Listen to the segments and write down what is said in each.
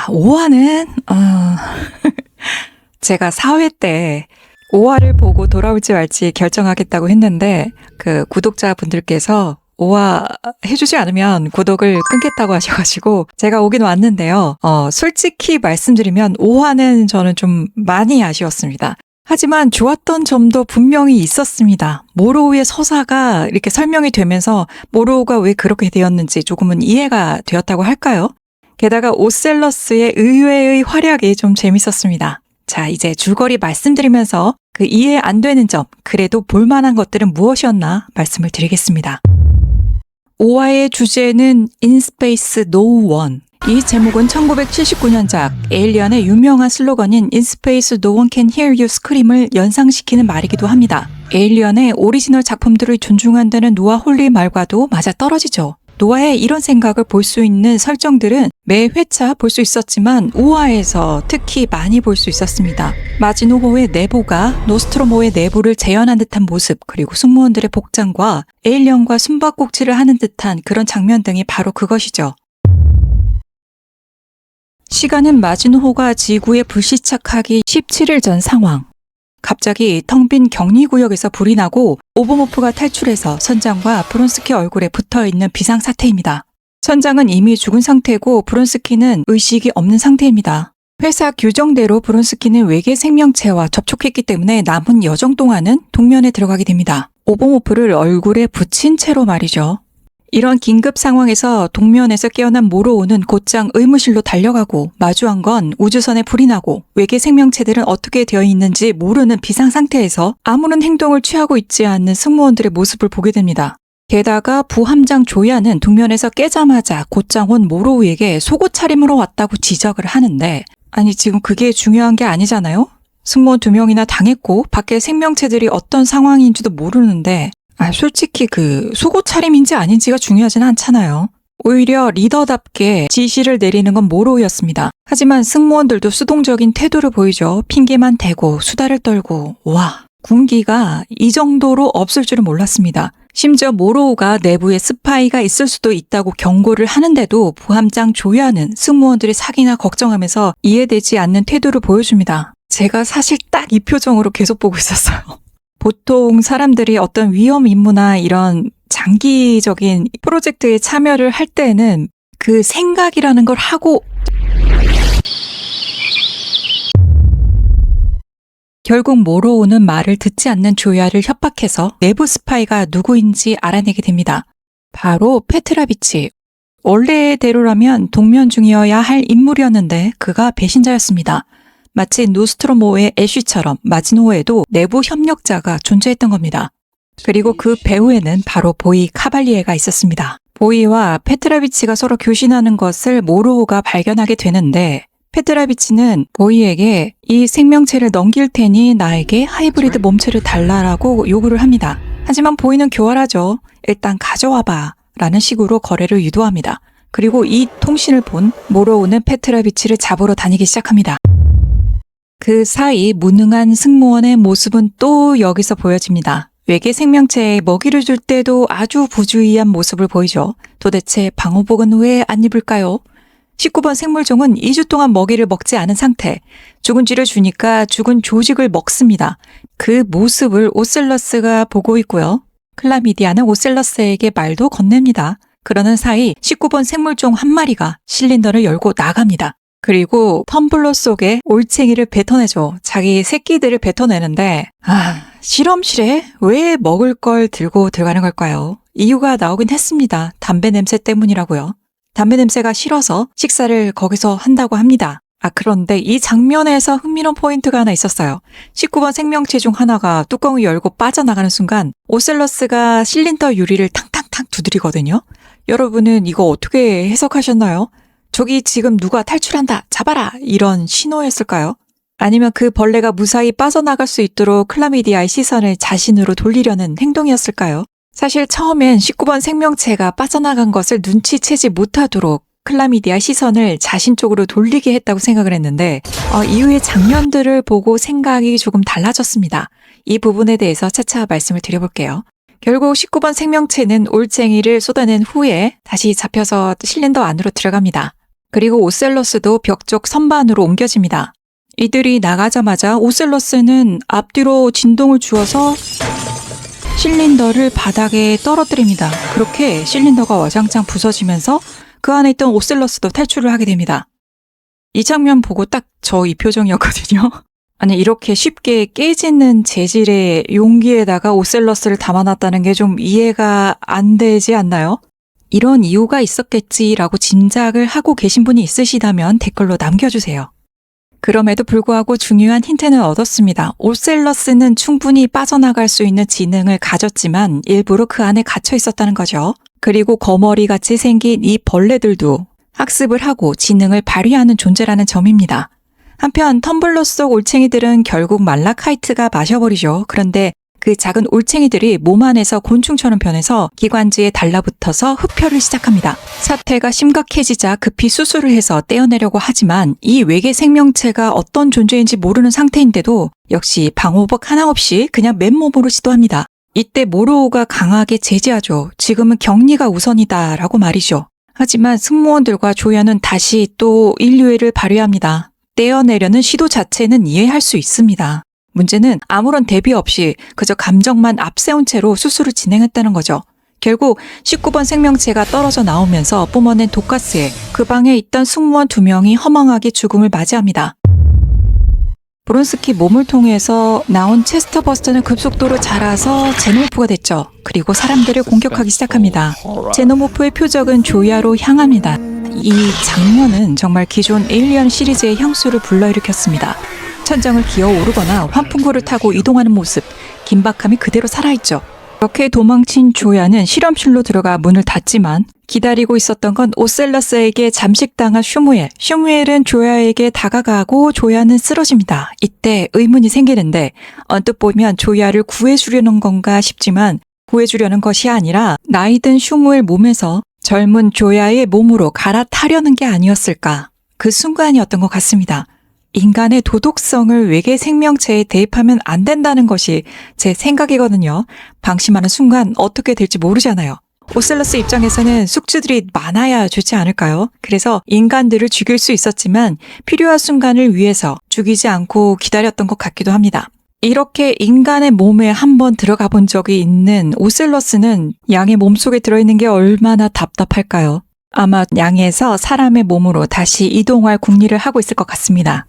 5화는 제가 4회 때 5화를 보고 돌아올지 말지 결정하겠다고 했는데 그 구독자분들께서 5화 해주지 않으면 구독을 끊겠다고 하셔가지고 제가 오긴 왔는데요. 솔직히 말씀드리면 5화는 저는 좀 많이 아쉬웠습니다. 하지만 좋았던 점도 분명히 있었습니다. 모로우의 서사가 이렇게 설명이 되면서 모로우가 왜 그렇게 되었는지 조금은 이해가 되었다고 할까요? 게다가 오셀러스의 의외의 활약이 좀 재밌었습니다. 자, 이제 줄거리 말씀드리면서 그 이해 안 되는 점, 그래도 볼만한 것들은 무엇이었나 말씀을 드리겠습니다. 5화의 주제는 In Space No One. 이 제목은 1979년작 에일리언의 유명한 슬로건인 In Space No One Can Hear You Scream을 연상시키는 말이기도 합니다. 에일리언의 오리지널 작품들을 존중한다는 노아 홀리의 말과도 맞아떨어지죠. 노아의 이런 생각을 볼 수 있는 설정들은 매 회차 볼 수 있었지만 5화에서 특히 많이 볼 수 있었습니다. 마지노호의 내부가 노스트로모의 내부를 재현한 듯한 모습, 그리고 승무원들의 복장과 에일리언과 숨바꼭질을 하는 듯한 그런 장면 등이 바로 그것이죠. 시간은 마지노호가 지구에 불시착하기 17일 전 상황. 갑자기 텅 빈 격리구역에서 불이 나고 오버모프가 탈출해서 선장과 브론스키 얼굴에 붙어있는 비상사태입니다. 선장은 이미 죽은 상태고 브론스키는 의식이 없는 상태입니다. 회사 규정대로 브론스키는 외계 생명체와 접촉했기 때문에 남은 여정 동안은 동면에 들어가게 됩니다. 오버모프를 얼굴에 붙인 채로 말이죠. 이런 긴급 상황에서 동면에서 깨어난 모로우는 곧장 의무실로 달려가고 마주한 건 우주선에 불이 나고 외계 생명체들은 어떻게 되어 있는지 모르는 비상 상태에서 아무런 행동을 취하고 있지 않는 승무원들의 모습을 보게 됩니다. 게다가 부함장 조야는 동면에서 깨자마자 곧장 온 모로우에게 속옷 차림으로 왔다고 지적을 하는데, 아니 지금 그게 중요한 게 아니잖아요? 승무원 2명이나 당했고 밖에 생명체들이 어떤 상황인지도 모르는데 솔직히 그 속옷 차림인지 아닌지가 중요하진 않잖아요. 오히려 리더답게 지시를 내리는 건 모로우였습니다. 하지만 승무원들도 수동적인 태도를 보이죠. 핑계만 대고 수다를 떨고. 와, 군기가 이 정도로 없을 줄은 몰랐습니다. 심지어 모로우가 내부에 스파이가 있을 수도 있다고 경고를 하는데도 부함장 조야는 승무원들의 사기나 걱정하면서 이해되지 않는 태도를 보여줍니다. 제가 사실 딱 이 표정으로 계속 보고 있었어요. 보통 사람들이 어떤 위험 임무나 이런 장기적인 프로젝트에 참여를 할 때는 그 생각이라는 걸 하고 결국 모로우는 말을 듣지 않는 조야를 협박해서 내부 스파이가 누구인지 알아내게 됩니다. 바로 페트라비치. 원래대로라면 동면 중이어야 할 인물이었는데 그가 배신자였습니다. 마치 노스트로모의 애쉬처럼 마지노호에도 내부 협력자가 존재했던 겁니다. 그리고 그 배후에는 바로 보이 카발리에가 있었습니다. 보이와 페트라비치가 서로 교신하는 것을 모로우가 발견하게 되는데, 페트라비치는 보이에게 이 생명체를 넘길 테니 나에게 하이브리드 몸체를 달라라고 요구를 합니다. 하지만 보이는 교활하죠. 일단 가져와봐 라는 식으로 거래를 유도합니다. 그리고 이 통신을 본 모로우는 페트라비치를 잡으러 다니기 시작합니다. 그 사이 무능한 승무원의 모습은 또 여기서 보여집니다. 외계 생명체에 먹이를 줄 때도 아주 부주의한 모습을 보이죠. 도대체 방호복은 왜 안 입을까요? 19번 생물종은 2주 동안 먹이를 먹지 않은 상태. 죽은 쥐를 주니까 죽은 조직을 먹습니다. 그 모습을 오셀러스가 보고 있고요. 클라미디아는 오셀러스에게 말도 건넵니다. 그러는 사이 19번 생물종 한 마리가 실린더를 열고 나갑니다. 그리고 텀블러 속에 올챙이를 뱉어내죠. 자기 새끼들을 뱉어내는데 실험실에 왜 먹을 걸 들고 들어가는 걸까요? 이유가 나오긴 했습니다. 담배 냄새 때문이라고요. 담배 냄새가 싫어서 식사를 거기서 한다고 합니다. 그런데 이 장면에서 흥미로운 포인트가 하나 있었어요. 19번 생명체 중 하나가 뚜껑을 열고 빠져나가는 순간 오셀러스가 실린더 유리를 탕탕탕 두드리거든요. 여러분은 이거 어떻게 해석하셨나요? 저기 지금 누가 탈출한다, 잡아라 이런 신호였을까요? 아니면 그 벌레가 무사히 빠져나갈 수 있도록 클라미디아의 시선을 자신으로 돌리려는 행동이었을까요? 사실 처음엔 19번 생명체가 빠져나간 것을 눈치채지 못하도록 클라미디아의 시선을 자신 쪽으로 돌리게 했다고 생각을 했는데 이후의 장면들을 보고 생각이 조금 달라졌습니다. 이 부분에 대해서 차차 말씀을 드려볼게요. 결국 19번 생명체는 올챙이를 쏟아낸 후에 다시 잡혀서 실린더 안으로 들어갑니다. 그리고 오셀러스도 벽 쪽 선반으로 옮겨집니다. 이들이 나가자마자 오셀러스는 앞뒤로 진동을 주어서 실린더를 바닥에 떨어뜨립니다. 그렇게 실린더가 와장창 부서지면서 그 안에 있던 오셀러스도 탈출을 하게 됩니다. 이 장면 보고 딱 저 이 표정이었거든요. 아니 이렇게 쉽게 깨지는 재질의 용기에다가 오셀러스를 담아놨다는 게 좀 이해가 안 되지 않나요? 이런 이유가 있었겠지라고 짐작을 하고 계신 분이 있으시다면 댓글로 남겨주세요. 그럼에도 불구하고 중요한 힌트는 얻었습니다. 오셀러스는 충분히 빠져나갈 수 있는 지능을 가졌지만 일부러 그 안에 갇혀 있었다는 거죠. 그리고 거머리같이 생긴 이 벌레들도 학습을 하고 지능을 발휘하는 존재라는 점입니다. 한편 텀블러 속 올챙이들은 결국 말라카이트가 마셔버리죠. 그런데 그 작은 올챙이들이 몸 안에서 곤충처럼 변해서 기관지에 달라붙어서 흡혈을 시작합니다. 사태가 심각해지자 급히 수술을 해서 떼어내려고 하지만 이 외계 생명체가 어떤 존재인지 모르는 상태인데도 역시 방호복 하나 없이 그냥 맨몸으로 시도합니다. 이때 모로우가 강하게 제지하죠. 지금은 격리가 우선이다 라고 말이죠. 하지만 승무원들과 조연은 다시 또 인류애를 발휘합니다. 떼어내려는 시도 자체는 이해할 수 있습니다. 문제는 아무런 대비 없이 그저 감정만 앞세운 채로 수술을 진행했다는 거죠. 결국 19번 생명체가 떨어져 나오면서 뿜어낸 독가스에 그 방에 있던 승무원 2명이 허망하게 죽음을 맞이합니다. 브론스키 몸을 통해서 나온 체스터 버스터는 급속도로 자라서 제노모프가 됐죠. 그리고 사람들을 공격하기 시작합니다. 제노모프의 표적은 조야로 향합니다. 이 장면은 정말 기존 에일리언 시리즈의 향수를 불러일으켰습니다. 천장을 기어오르거나 환풍구를 타고 이동하는 모습, 긴박함이 그대로 살아있죠. 이렇게 도망친 조야는 실험실로 들어가 문을 닫지만 기다리고 있었던 건 오셀러스에게 잠식당한 슈무엘. 슈무엘은 조야에게 다가가고 조야는 쓰러집니다. 이때 의문이 생기는데 언뜻 보면 조야를 구해주려는 건가 싶지만 구해주려는 것이 아니라 나이든 슈무엘 몸에서 젊은 조야의 몸으로 갈아타려는 게 아니었을까. 그 순간이었던 것 같습니다. 인간의 도덕성을 외계 생명체에 대입하면 안 된다는 것이 제 생각이거든요. 방심하는 순간 어떻게 될지 모르잖아요. 오셀러스 입장에서는 숙주들이 많아야 좋지 않을까요? 그래서 인간들을 죽일 수 있었지만 필요한 순간을 위해서 죽이지 않고 기다렸던 것 같기도 합니다. 이렇게 인간의 몸에 한번 들어가 본 적이 있는 오셀러스는 양의 몸속에 들어있는 게 얼마나 답답할까요? 아마 양에서 사람의 몸으로 다시 이동할 궁리를 하고 있을 것 같습니다.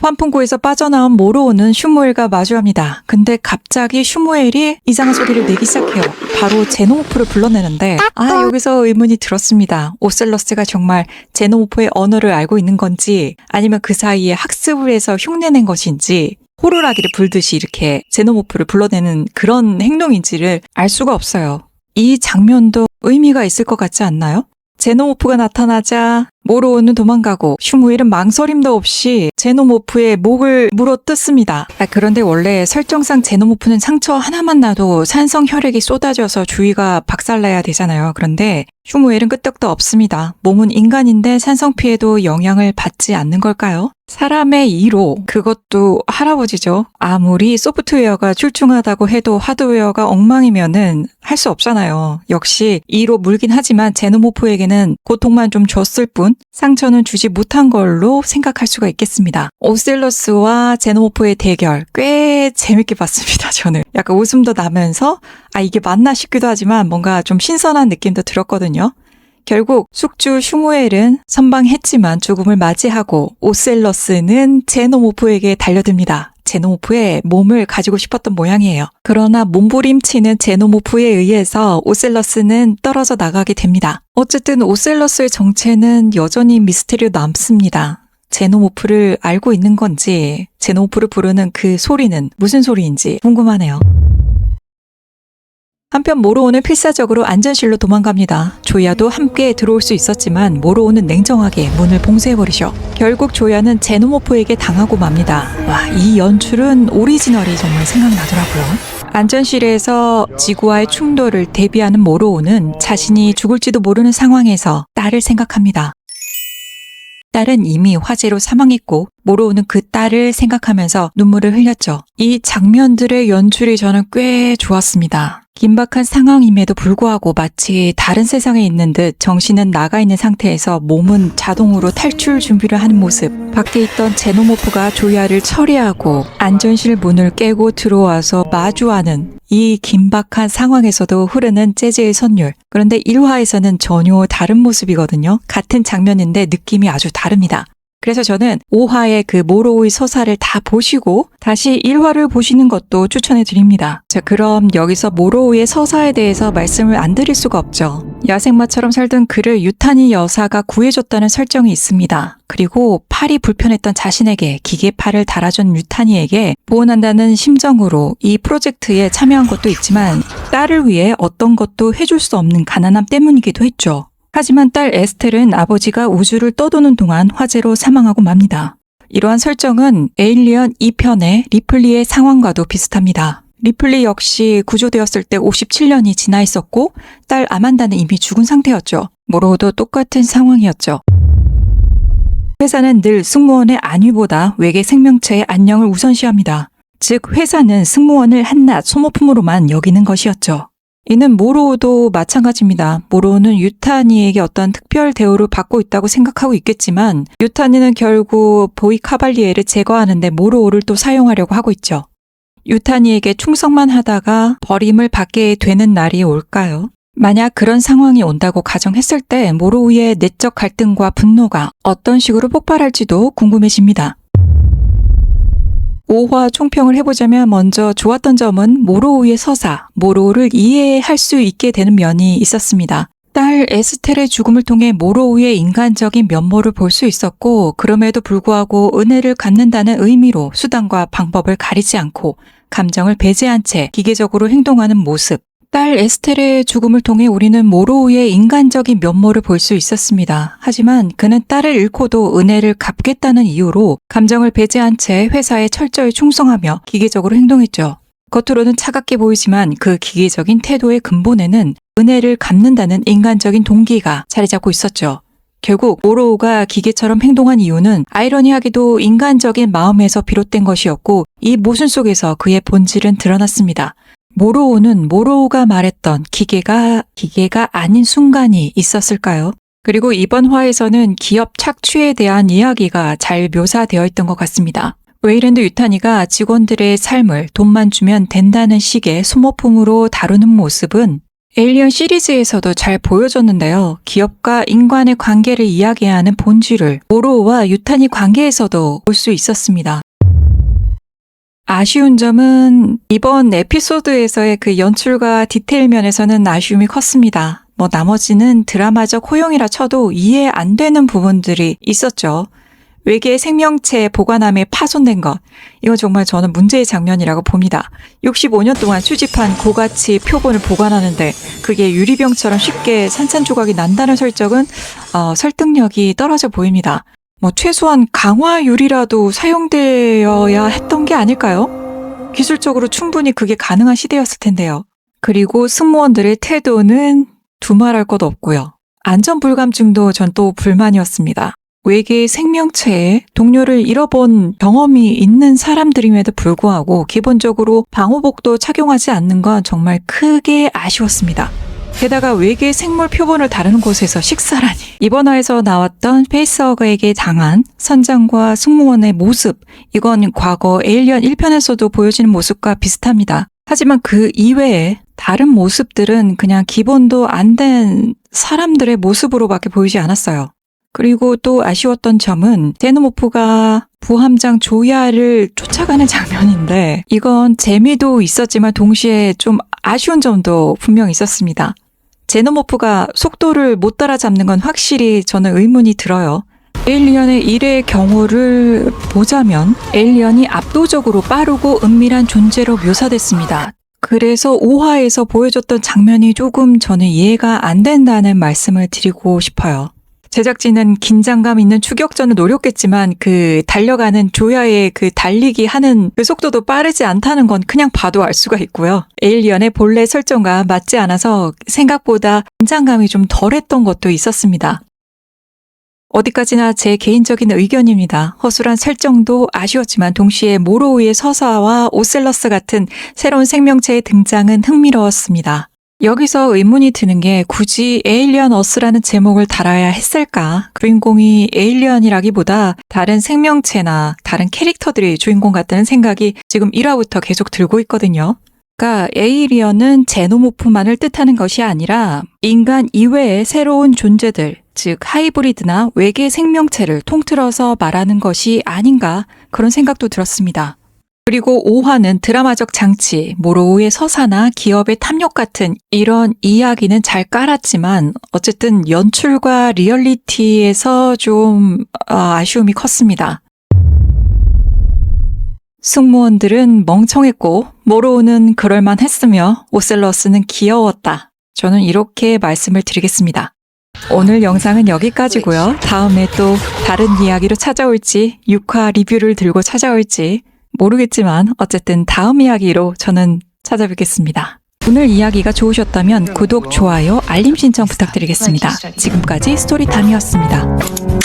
환풍구에서 빠져나온 모로우는 슈무엘과 마주합니다. 근데 갑자기 슈무엘이 이상한 소리를 내기 시작해요. 바로 제노모프를 불러내는데 여기서 의문이 들었습니다. 오셀러스가 정말 제노모프의 언어를 알고 있는 건지 아니면 그 사이에 학습을 해서 흉내낸 것인지 호루라기를 불듯이 이렇게 제노모프를 불러내는 그런 행동인지를 알 수가 없어요. 이 장면도 의미가 있을 것 같지 않나요? 제노모프가 나타나자 모로우는 도망가고 슈무엘은 망설임도 없이 제노모프의 목을 물어뜯습니다. 그런데 원래 설정상 제노모프는 상처 하나만 나도 산성 혈액이 쏟아져서 주위가 박살나야 되잖아요. 그런데 슈무엘은 끄떡도 없습니다. 몸은 인간인데 산성 피해도 영향을 받지 않는 걸까요? 사람의 이로, 그것도 할아버지죠. 아무리 소프트웨어가 출중하다고 해도 하드웨어가 엉망이면은 할 수 없잖아요. 역시 이로 물긴 하지만 제노모프에게는 고통만 좀 줬을 뿐 상처는 주지 못한 걸로 생각할 수가 있겠습니다. 오셀러스와 제노모프의 대결 꽤 재밌게 봤습니다. 저는 약간 웃음도 나면서 이게 맞나 싶기도 하지만 뭔가 좀 신선한 느낌도 들었거든요. 결국 숙주 슈무엘은 선방했지만 죽음을 맞이하고 오셀러스는 제노모프에게 달려듭니다. 제노모프의 몸을 가지고 싶었던 모양이에요. 그러나 몸부림치는 제노모프에 의해서 오셀러스는 떨어져 나가게 됩니다. 어쨌든 오셀러스의 정체는 여전히 미스테리로 남습니다. 제노모프를 알고 있는 건지 제노모프를 부르는 그 소리는 무슨 소리인지 궁금하네요. 한편 모로우는 필사적으로 안전실로 도망갑니다. 조야도 함께 들어올 수 있었지만 모로우는 냉정하게 문을 봉쇄해버리죠. 결국 조야는 제노모프에게 당하고 맙니다. 이 연출은 오리지널이 정말 생각나더라고요. 안전실에서 지구와의 충돌을 대비하는 모로우는 자신이 죽을지도 모르는 상황에서 딸을 생각합니다. 딸은 이미 화재로 사망했고 모로우는 그 딸을 생각하면서 눈물을 흘렸죠. 이 장면들의 연출이 저는 꽤 좋았습니다. 긴박한 상황임에도 불구하고 마치 다른 세상에 있는 듯 정신은 나가 있는 상태에서 몸은 자동으로 탈출 준비를 하는 모습. 밖에 있던 제노모프가 조야를 처리하고 안전실 문을 깨고 들어와서 마주하는 이 긴박한 상황에서도 흐르는 재즈의 선율. 그런데 1화에서는 전혀 다른 모습이거든요. 같은 장면인데 느낌이 아주 다릅니다. 그래서 저는 5화의 그 모로우의 서사를 다 보시고 다시 1화를 보시는 것도 추천해 드립니다. 자, 그럼 여기서 모로우의 서사에 대해서 말씀을 안 드릴 수가 없죠. 야생마처럼 살던 그를 유타니 여사가 구해줬다는 설정이 있습니다. 그리고 팔이 불편했던 자신에게 기계팔을 달아준 유타니에게 보온한다는 심정으로 이 프로젝트에 참여한 것도 있지만 딸을 위해 어떤 것도 해줄 수 없는 가난함 때문이기도 했죠. 하지만 딸 에스텔은 아버지가 우주를 떠도는 동안 화재로 사망하고 맙니다. 이러한 설정은 에일리언 2편의 리플리의 상황과도 비슷합니다. 리플리 역시 구조되었을 때 57년이 지나 있었고 딸 아만다는 이미 죽은 상태였죠. 모로우도 똑같은 상황이었죠. 회사는 늘 승무원의 안위보다 외계 생명체의 안녕을 우선시합니다. 즉 회사는 승무원을 한낱 소모품으로만 여기는 것이었죠. 이는 모로우도 마찬가지입니다. 모로우는 유타니에게 어떤 특별 대우를 받고 있다고 생각하고 있겠지만 유타니는 결국 보이 카발리에를 제거하는데 모로우를 또 사용하려고 하고 있죠. 유타니에게 충성만 하다가 버림을 받게 되는 날이 올까요? 만약 그런 상황이 온다고 가정했을 때 모로우의 내적 갈등과 분노가 어떤 식으로 폭발할지도 궁금해집니다. 5화 총평을 해보자면 먼저 좋았던 점은 모로우의 서사, 모로우를 이해할 수 있게 되는 면이 있었습니다. 딸 에스텔의 죽음을 통해 모로우의 인간적인 면모를 볼 수 있었고 그럼에도 불구하고 은혜를 갚는다는 의미로 수단과 방법을 가리지 않고 감정을 배제한 채 기계적으로 행동하는 모습. 딸 에스텔의 죽음을 통해 우리는 모로우의 인간적인 면모를 볼 수 있었습니다. 하지만 그는 딸을 잃고도 은혜를 갚겠다는 이유로 감정을 배제한 채 회사에 철저히 충성하며 기계적으로 행동했죠. 겉으로는 차갑게 보이지만 그 기계적인 태도의 근본에는 은혜를 갚는다는 인간적인 동기가 자리 잡고 있었죠. 결국 모로우가 기계처럼 행동한 이유는 아이러니하게도 인간적인 마음에서 비롯된 것이었고 이 모순 속에서 그의 본질은 드러났습니다. 모로우는 모로우가 말했던 기계가 아닌 순간이 있었을까요? 그리고 이번 화에서는 기업 착취에 대한 이야기가 잘 묘사되어 있던 것 같습니다. 웨이랜드 유타니가 직원들의 삶을 돈만 주면 된다는 식의 소모품으로 다루는 모습은 에일리언 시리즈에서도 잘 보여줬는데요. 기업과 인간의 관계를 이야기하는 본질을 모로우와 유타니 관계에서도 볼 수 있었습니다. 아쉬운 점은 이번 에피소드에서의 그 연출과 디테일 면에서는 아쉬움이 컸습니다. 나머지는 드라마적 호용이라 쳐도 이해 안 되는 부분들이 있었죠. 외계 생명체 보관함에 파손된 것. 이건 정말 저는 문제의 장면이라고 봅니다. 65년 동안 수집한 고가치 표본을 보관하는데 그게 유리병처럼 쉽게 산산조각이 난다는 설정은 설득력이 떨어져 보입니다. 최소한 강화유리라도 사용되어야 했던 게 아닐까요? 기술적으로 충분히 그게 가능한 시대였을 텐데요. 그리고 승무원들의 태도는 두말할 것 없고요. 안전불감증도 전 또 불만이었습니다. 외계 생명체에 동료를 잃어본 경험이 있는 사람들임에도 불구하고 기본적으로 방호복도 착용하지 않는 건 정말 크게 아쉬웠습니다. 게다가 외계 생물 표본을 다루는 곳에서 식사라니. 이번 화에서 나왔던 페이스허그에게 당한 선장과 승무원의 모습, 이건 과거 에일리언 1편에서도 보여지는 모습과 비슷합니다. 하지만 그 이외에 다른 모습들은 그냥 기본도 안 된 사람들의 모습으로밖에 보이지 않았어요. 그리고 또 아쉬웠던 점은 제노모프가 부함장 조야를 쫓아가는 장면인데 이건 재미도 있었지만 동시에 좀 아쉬운 점도 분명 있었습니다. 제노모프가 속도를 못 따라잡는 건 확실히 저는 의문이 들어요. 에일리언의 일의 경우를 보자면 에일리언이 압도적으로 빠르고 은밀한 존재로 묘사됐습니다. 그래서 5화에서 보여줬던 장면이 조금 저는 이해가 안 된다는 말씀을 드리고 싶어요. 제작진은 긴장감 있는 추격전을 노렸겠지만 그 달려가는 조야의 그 달리기 하는 그 속도도 빠르지 않다는 건 그냥 봐도 알 수가 있고요. 에일리언의 본래 설정과 맞지 않아서 생각보다 긴장감이 좀 덜했던 것도 있었습니다. 어디까지나 제 개인적인 의견입니다. 허술한 설정도 아쉬웠지만 동시에 모로우의 서사와 오셀러스 같은 새로운 생명체의 등장은 흥미로웠습니다. 여기서 의문이 드는 게 굳이 에일리언 어스라는 제목을 달아야 했을까? 주인공이 에일리언이라기보다 다른 생명체나 다른 캐릭터들이 주인공 같다는 생각이 지금 1화부터 계속 들고 있거든요. 그러니까 에일리언은 제노모프만을 뜻하는 것이 아니라 인간 이외의 새로운 존재들, 즉 하이브리드나 외계 생명체를 통틀어서 말하는 것이 아닌가 그런 생각도 들었습니다. 그리고 5화는 드라마적 장치, 모로우의 서사나 기업의 탐욕 같은 이런 이야기는 잘 깔았지만 어쨌든 연출과 리얼리티에서 좀 아쉬움이 컸습니다. 승무원들은 멍청했고 모로우는 그럴만했으며 오셀러스는 귀여웠다. 저는 이렇게 말씀을 드리겠습니다. 오늘 영상은 여기까지고요. 다음에 또 다른 이야기로 찾아올지 6화 리뷰를 들고 찾아올지 모르겠지만 어쨌든 다음 이야기로 저는 찾아뵙겠습니다. 오늘 이야기가 좋으셨다면 구독, 좋아요, 알림 신청 부탁드리겠습니다. 지금까지 스토리탐이었습니다.